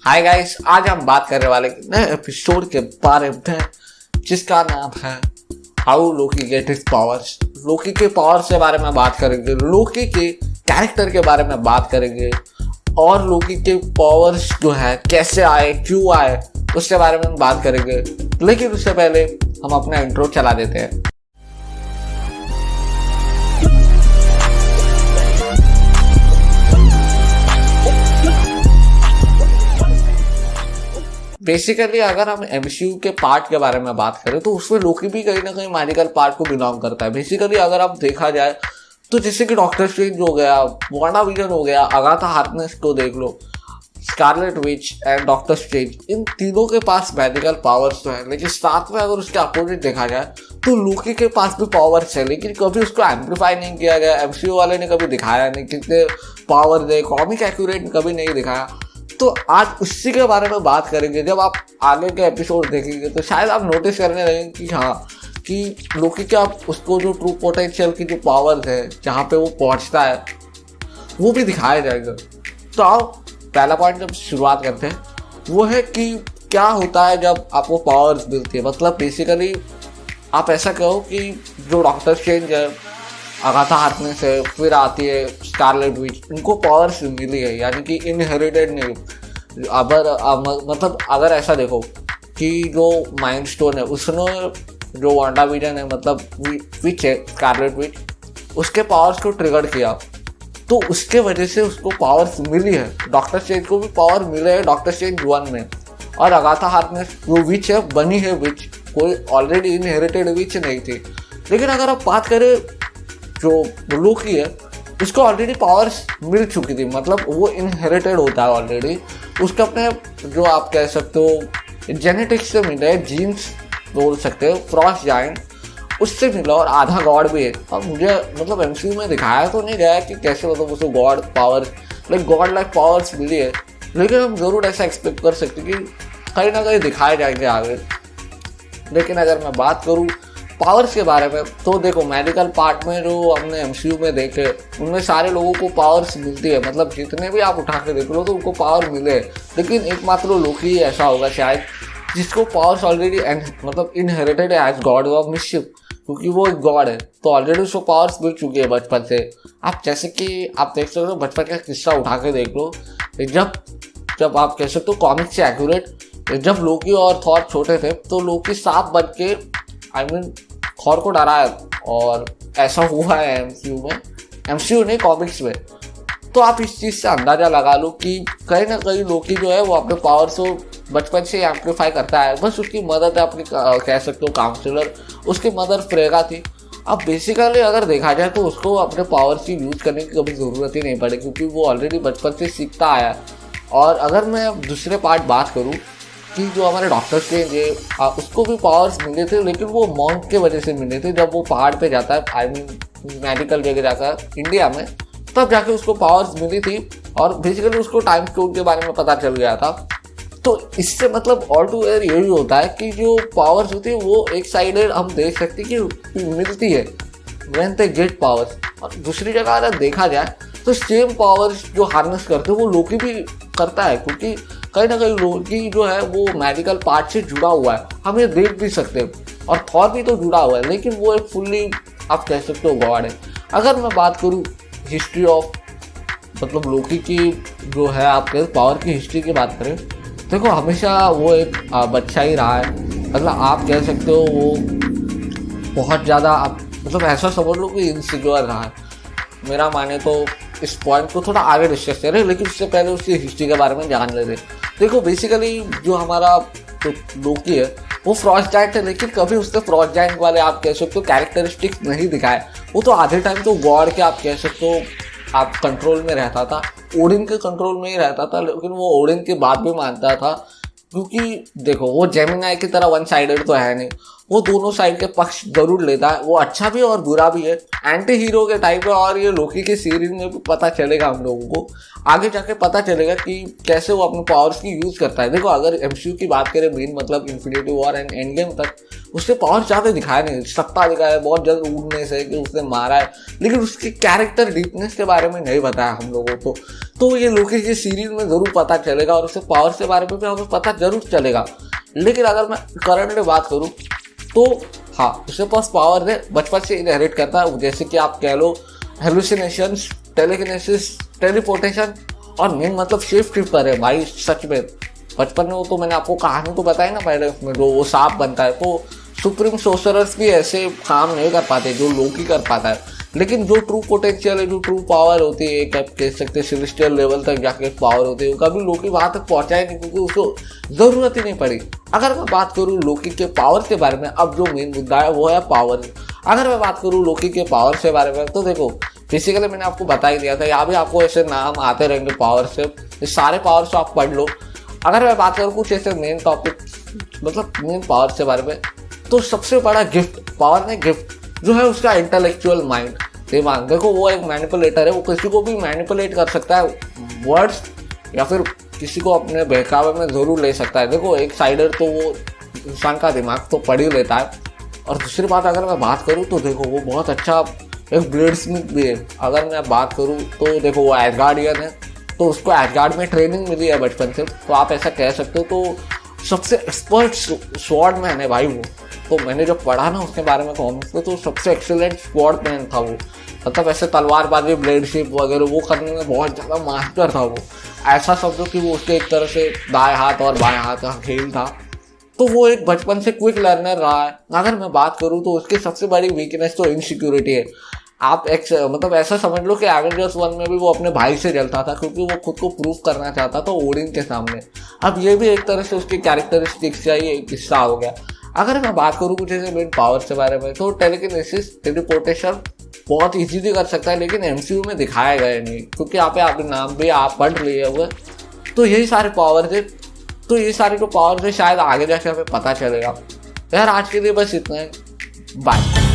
Hi guys, आज हम बात करने वाले नए एपिसोड के बारे में जिसका नाम है how Loki get his powers. Loki के पावर्स के बारे में बात करेंगे, लोकी के कैरेक्टर के बारे में बात करेंगे और लोकी के पावर्स जो है कैसे आए, क्यों आए, उसके बारे में बात करेंगे। लेकिन उससे पहले हम अपना इंट्रो चला देते हैं। बेसिकली अगर हम एमसीयू के पार्ट के बारे में बात करें तो उसमें लोकी भी कहीं ना कहीं मैजिकल पार्ट को बिलोंग करता है। बेसिकली अगर आप देखा जाए तो जैसे कि डॉक्टर स्ट्रेंज हो गया, वांडाविजन हो गया, अगाथा हार्कनेस को देख लो, Scarlet Witch and Doctor Strange, इन तीनों के पास मैजिकल पावर्स तो है। लेकिन साथ में अगर उसके अपोजिट देखा जाए तो लोकी के पास भी पावर्स है, लेकिन कभी उसको एम्पलीफाई नहीं किया गया। एमसीयू वाले ने कभी दिखाया नहीं कितने पावर दे, कॉमिक एक्यूरेट कभी नहीं दिखाया। तो आज उसी के बारे में बात करेंगे। जब आप आगे के एपिसोड देखेंगे तो शायद आप नोटिस करने लगेंगे कि हाँ, कि लोकी का उसको जो ट्रू पोटेंशियल की जो पावर्स है, जहाँ पे वो पहुँचता है, वो भी दिखाया जाएगा। तो आओ पहला पॉइंट जब शुरुआत करते हैं वो है कि क्या होता है जब आपको पावर्स मिलती है। मतलब बेसिकली आप ऐसा कहो कि जो डॉक्टर स्ट्रेंज है, अगाथा हार्कनेस है, फिर आती है स्कारलेट विच, इनको पावर्स मिली है, यानी कि इनहेरिटेड नहीं। मतलब अगर ऐसा देखो कि जो माइंड स्टोन है उसने जो वांडाविजन है, मतलब विच है, स्कारलेट विच, उसके पावर्स को ट्रिगर किया तो उसके वजह से उसको पावर्स मिली है। डॉक्टर स्ट्रेंज को भी पावर मिले हैं डॉक्टर स्ट्रेंज 1 में। और अगाथा हार्कनेस जो विच है, बनी है विच, कोई ऑलरेडी इनहेरिटेड विच नहीं थी। लेकिन अगर आप बात करें जो लोकी है, उसको ऑलरेडी पावर्स मिल चुकी थी, मतलब वो इनहेरिटेड होता है ऑलरेडी। उसके अपने जो आप कह सकते हो जेनेटिक्स से मिले, जीन्स बोल सकते हो, फ्रॉस्ट जायंट उससे मिला, और आधा गॉड भी है। अब मुझे मतलब एमसीयू में दिखाया तो नहीं गया कि कैसे मतलब उसको god powers, like god like powers मिली है, लेकिन हम ज़रूर ऐसा एक्सपेक्ट कर सकते कि कहीं ना कहीं दिखाए जाएंगे आगे। लेकिन अगर मैं बात करूँ पावर्स के बारे में तो देखो, मेडिकल पार्ट में जो हमने एमसीयू में देखे उनमें सारे लोगों को पावर्स मिलती है। मतलब जितने भी आप उठा के देख लो तो उनको पावर मिले, लेकिन एकमात्र लोकी ही ऐसा होगा शायद जिसको पावर्स ऑलरेडी मतलब इनहेरिटेड है एज गॉड ऑफ मिस्chiफ, क्योंकि वो एक गॉड है तो ऑलरेडी उसको पावर्स मिल चुकी है बचपन से। आप जैसे कि आप देख सकते हो, बचपन का किस्सा उठा के देख लो, जब आप कह सकते हो कॉमिक से एक्यूरेट, जब लोकी और थॉर छोटे थे तो लोकी सांप बन के थॉर को डराया, और ऐसा हुआ है एमसीयू नहीं, कॉमिक्स में। तो आप इस चीज़ से अंदाज़ा लगा लो कि कहीं ना कहीं लोकी जो है वो अपने पावर्स को बचपन से एम्पलीफाई करता है। बस उसकी मदद है अपनी, कह सकते हो काउंसलर, उसकी मदर फ्रेगा थी। अब बेसिकली अगर देखा जाए तो उसको अपने पावर्स की यूज़ करने की कभी ज़रूरत ही नहीं पड़ी, क्योंकि वो ऑलरेडी बचपन से सीखता आया। और अगर मैं दूसरे पार्ट बात करूँ कि जो हमारे डॉक्टर स्ट्रेंज है, उसको भी पावर्स मिले थे, लेकिन वो मॉन्क के वजह से मिले थे। जब वो पहाड़ पे जाता है, आई मीन मेडिकल जगह जाकर इंडिया में, तब जाके उसको पावर्स मिली थी, और बेसिकली उसको टाइम स्टोन के बारे में पता चल गया था। तो इससे मतलब ऑल टू एयर यही होता है कि जो पावर्स होती है वो एक साइडेड हम देख सकते हैं कि मिलती है व्हेन दे गेट पावर्स। और दूसरी जगह अगर देखा जाए तो सेम पावर्स जो हार्नेस करते हैं वो लोकी भी करता है, क्योंकि कहीं ना कहीं लोकी जो है वो मेडिकल पार्ट से जुड़ा हुआ है, हम ये देख भी सकते हैं। और थॉर भी तो जुड़ा हुआ है, लेकिन वो एक फुल्ली आप कह सकते हो गॉड है। अगर मैं बात करूँ हिस्ट्री ऑफ मतलब लोकी की जो है आपके पावर की हिस्ट्री की बात करें, देखो हमेशा वो एक बच्चा ही रहा है। मतलब आप कह सकते हो वो बहुत ज़्यादा, आप मतलब ऐसा समझ लो कि इनसिक्योर रहा है। मेरा माने तो इस पॉइंट को थोड़ा आगे डिस्कस करें, लेकिन उससे पहले उसकी हिस्ट्री के बारे में जान लेते। देखो बेसिकली जो हमारा जो लोकी है वो फ्रॉस्ट जायंट है, लेकिन कभी उसने फ्रॉस्ट जायंट वाले आप कह सकते हो कैरेक्टरिस्टिक्स नहीं दिखाए। वो तो आधे टाइम तो गॉड के आप कह सकते हो आप कंट्रोल में रहता था, ओडिन के कंट्रोल में ही रहता था, लेकिन वो ओडिन की बात भी मानता था, क्योंकि देखो वो जेमिनाई की तरह वन साइडेड तो है नहीं। वो दोनों साइड के पक्ष जरूर लेता है, वो अच्छा भी और बुरा भी है, एंटी हीरो के टाइप है। और ये लोकी की सीरीज में भी पता चलेगा हम लोगों को, आगे जाके पता चलेगा कि कैसे वो अपने पावर्स की यूज करता है। देखो अगर एमसीयू की बात करें मेन मतलब infinity war and end game तक, उसके पावर ज़्यादा दिखाया नहीं, सत्ता दिखाया है बहुत जल्द उड़ने से कि उसने मारा है, लेकिन उसकी कैरेक्टर डीपनेस के बारे में नहीं बताया हम लोगों को। तो ये लोकी की सीरीज में ज़रूर पता चलेगा और उसके पावर्स के बारे में भी हमें पता जरूर चलेगा। लेकिन अगर मैं करंटली बात करूँ तो हाँ, उसके पास पावर है, बचपन से इनहेरिट करता है, जैसे कि आप कह लो हेलुसिनेशंस, टेलीकिनेसिस, टेलीपोर्टेशन और मेन मतलब शेप शिफ्टर है भाई। सच में बचपन में वो तो मैंने आपको कहानी तो बताई ना पहले, उसमें जो वो सांप बनता है, तो सुप्रीम सोर्सरर्स भी ऐसे काम नहीं कर पाते जो लोकी कर पाता है। लेकिन जो ट्रू पोटेंशियल है, जो ट्रू पावर होती है, एक आप कह सकते हैं सेलेस्टियल लेवल तक जाके पावर होती है, कभी लोकी वहाँ तक पहुँचा ही नहीं क्योंकि उसको ज़रूरत ही नहीं पड़ी। अगर मैं बात करूँ लोकी के पावर के बारे में, अब जो मेन मुद्दा है वो है पावर। अगर मैं बात करूँ लोकी के पावर के बारे में तो देखो बेसिकली मैंने आपको बता ही दिया था, यहाँ भी आपको ऐसे नाम आते रहेंगे पावर से, ये सारे पावर से आप पढ़ लो। अगर मैं बात करूँ कुछ ऐसे मेन टॉपिक मतलब मेन पावर के बारे में, तो सबसे बड़ा गिफ्ट पावर ने गिफ्ट जो है उसका इंटेलेक्चुअल माइंड, दिमाग। देखो वो एक मैनिपुलेटर है, वो किसी को भी मैनिपुलेट कर सकता है वर्ड्स, या फिर किसी को अपने बहकावे में ज़रूर ले सकता है। देखो एक साइडर तो वो इंसान का दिमाग तो पढ़ ही लेता है। और दूसरी बात अगर मैं बात करूँ तो देखो वो बहुत अच्छा एक ब्लेड स्मिथ भी है। अगर मैं बात करूँ तो देखो वो एसगार्डियन है, तो उसको एसगार्ड में ट्रेनिंग मिली है बचपन से, तो आप ऐसा कह सकते हो। तो सबसे एक्सपर्ट स्वॉर्ड मैन है भाई वो। तो मैंने जब पढ़ा ना उसके बारे में कॉमिक्स में, तो सबसे एक्सीलेंट स्वॉर्ड मैन था वो। मतलब ऐसे तलवारबाजी, ब्लेडशिप वगैरह वो करने में बहुत ज़्यादा मास्टर था वो। ऐसा समझो कि वो उसके एक तरह से दाएं हाथ और बाएं हाथ का खेल था। तो वो एक बचपन से क्विक लर्नर रहा है। अगर मैं बात करूँ तो उसकी सबसे बड़ी वीकनेस तो इनसिक्योरिटी है। आप मतलब ऐसा समझ लो कि एवेंजर्स 1 में भी वो अपने भाई से जलता था क्योंकि वो खुद को प्रूव करना चाहता था ओडिन के सामने। अब ये भी एक तरह से उसकी कैरेक्टरिस्टिक्स का ही एक हिस्सा हो गया। अगर मैं बात करूँ कुछ ऐसे मेन पावर के बारे में, तो टेलीकिनेसिस, टेलीपोर्टेशन बहुत इजीली कर सकता है, लेकिन एमसीयू में दिखाया गया नहीं क्योंकि यहाँ पे आपके नाम भी आप पढ़ लिए हुए। तो यही सारे पावर थे, तो ये सारे जो पावर थे शायद आगे जाके हमें पता चलेगा। यार आज के लिए बस इतना है, बाय।